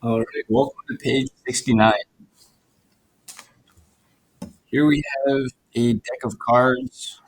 All right, welcome to page 69. Here we have a deck of cards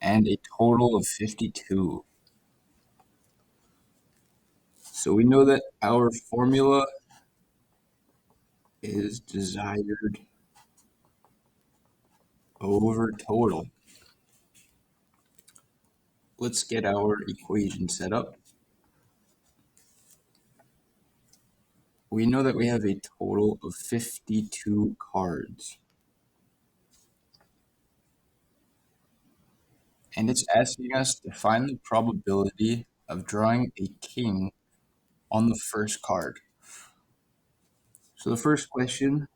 and a total of 52. So we know that our formula is desired over total. Let's get our equation set up. We know that we have a total of 52 cards. And it's asking us to find the probability of drawing a king on the first card. So the first question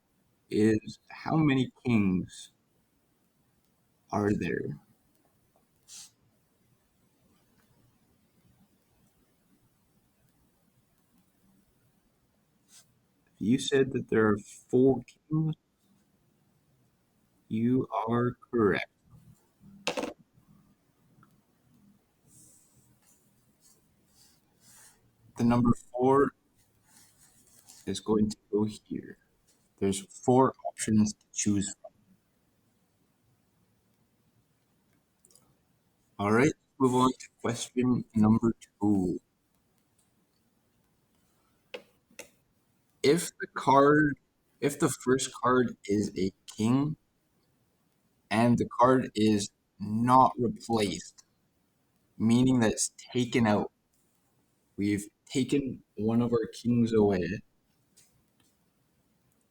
is, how many kings are there? You said that there are four kings. You are correct. The number four is going to go here. There's four options to choose from. All right, move on to question number two. If the card, if the first card is a king and the card is not replaced, meaning that it's taken out, we've taken one of our kings away.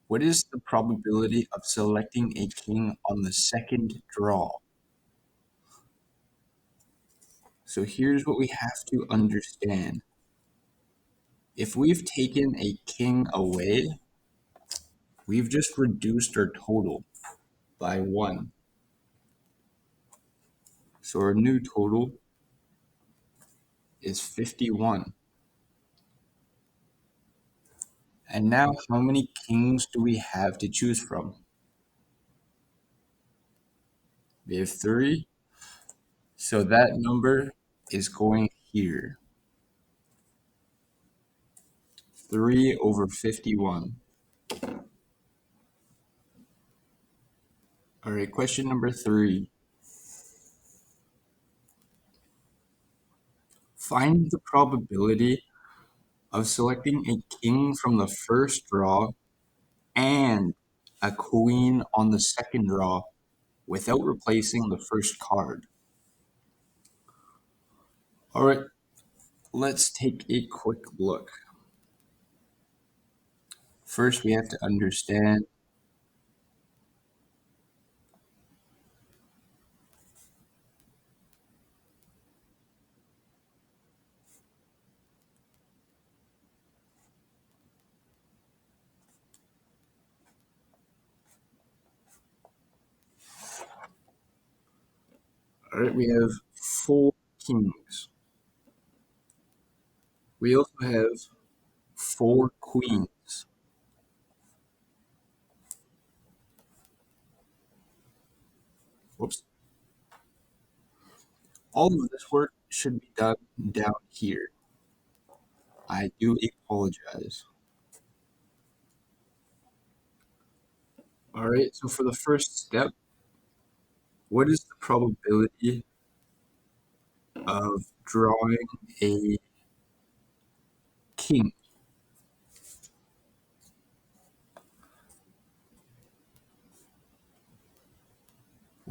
What is the probability of selecting a king on the second draw? So here's what we have to understand. If we've taken a king away, we've just reduced our total by one. So our new total is 51. And now how many kings do we have to choose from? We have three. So that number is going here. 3 over 51. All right, question number three. Find the probability of selecting a king from the first draw and a queen on the second draw without replacing the first card. All right, let's take a quick look. First, we have to understand all right, we have four kings. We also have four queens. Whoops. All of this work should be done down here. I do apologize. All right, so for the first step, what is the probability of drawing a king?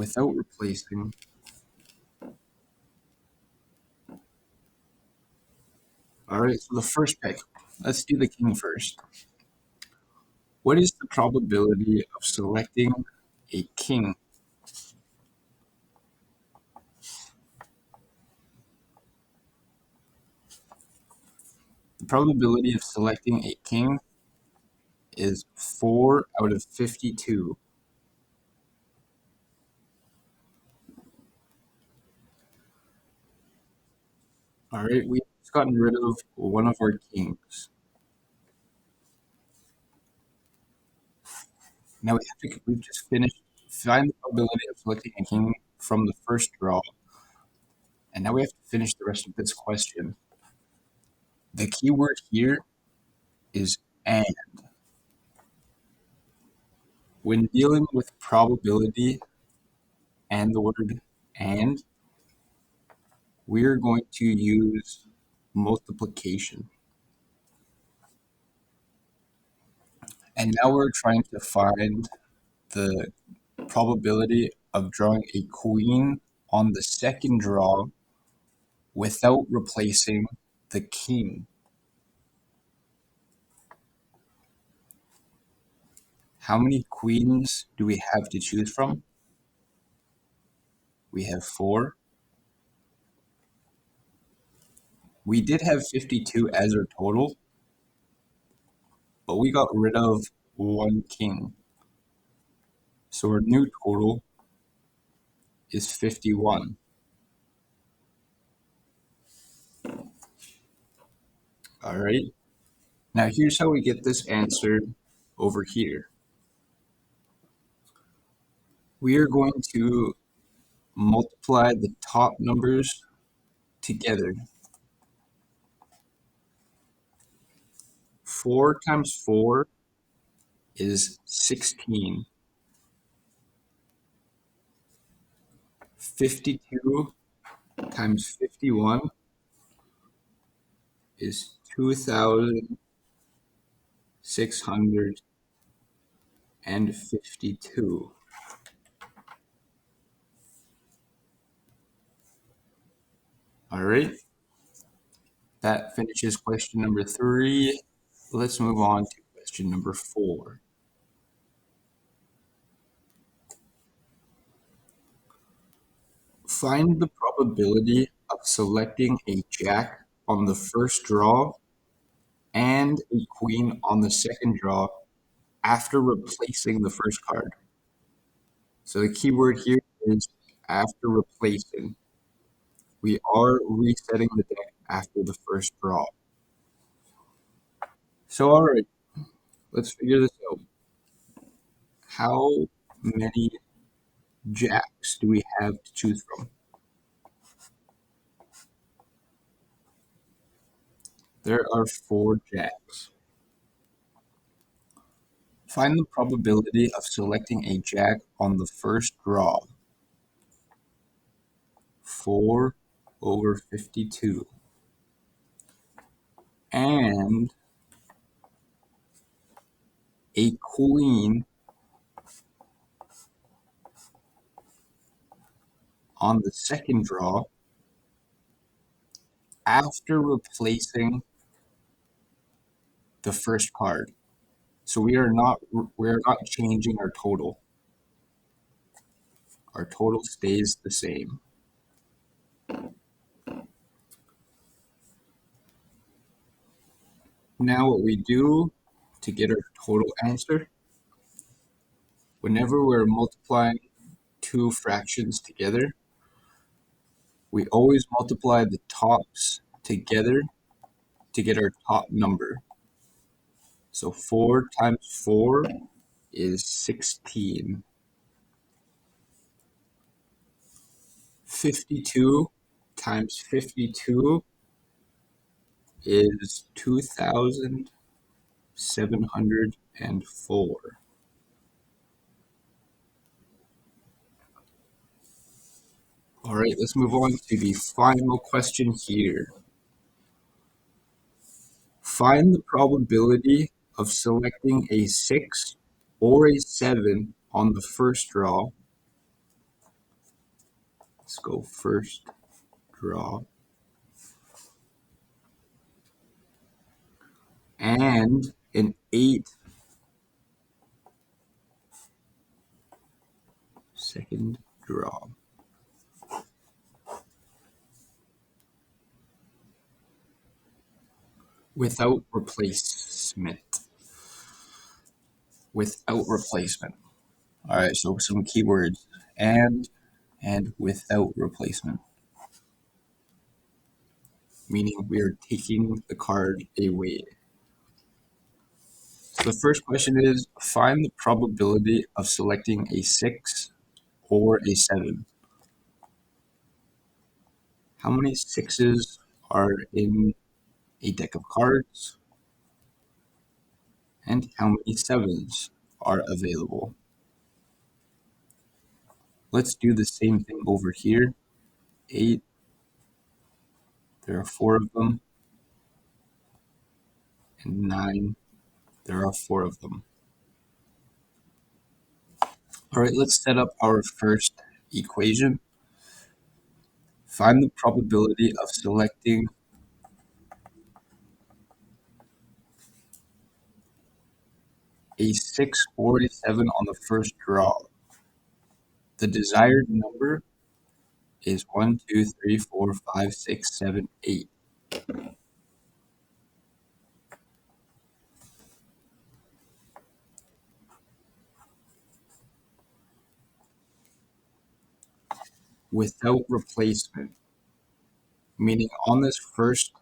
Without replacing. All right, so the first pick. Let's do the king first. What is the probability of selecting a king? The probability of selecting a king is 4 out of 52. All right, we've gotten rid of one of our kings. Now we've just finished, find the probability of selecting a king from the first draw. And now we have to finish the rest of this question. The key word here is And when dealing with probability and the word and, we're going to use multiplication. And now we're trying to find the probability of drawing a queen on the second draw without replacing the king. How many queens do we have to choose from? We have 4. We did have 52 as our total, but we got rid of 1 king. So our new total is 51. All right. Now here's how we get this answer over here. We are going to multiply the top numbers together. 4 times 4 is 16. 52 times 51 is 2,652. All right. That finishes question number 3. Let's move on to question number 4. Find the probability of selecting a jack on the first draw and a queen on the second draw after replacing the first card. So the key word here is after replacing. We are resetting the deck after the first draw. So, all right, let's figure this out. How many jacks do we have to choose from? There are 4 jacks. Find the probability of selecting a jack on the first draw. 4 over 52. And a queen on the second draw after replacing the first card. So we are not changing our total. Our total stays the same. Now what we do to get our total answer, whenever we're multiplying 2 fractions together, we always multiply the tops together to get our top number. So 4 times 4 is 16. 52 times 52 is 2,704. All right, let's move on to the final question here. Find the probability of selecting a 6 or a 7 on the first draw. Let's go first draw. And an 8 second draw. Without replacement. Without replacement. All right, so some keywords. And without replacement. Meaning we are taking the card away. So the first question is, find the probability of selecting a 6 or a 7. How many 6s are in a deck of cards? And how many sevens are available? Let's do the same thing over here. 8, there are 4 of them. And 9, there are 4 of them. All right, let's set up our first equation. Find the probability of selecting a 647 on the first draw. The desired number is 1, 2, 3, 4, 5, 6, 7, 8. Without replacement, meaning on this first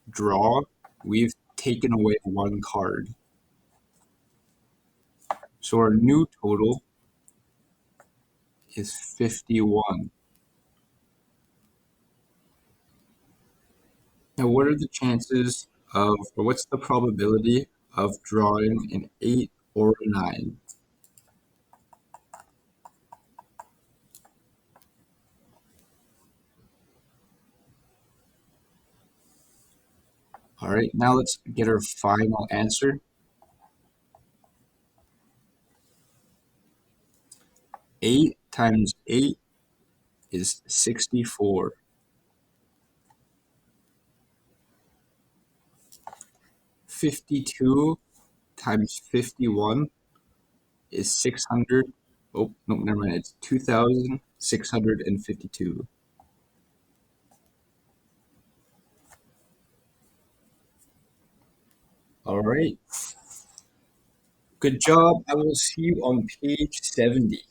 draw, we've taken away 1 card. So our new total is 51. Now, what are the chances of, or what's the probability of drawing an 8 or a 9? All right, now let's get our final answer. 8 times 8 is 64. 52 times 51 is 600. Oh, no, never mind. It's 2,652. All right. Good job. I will see you on page 70.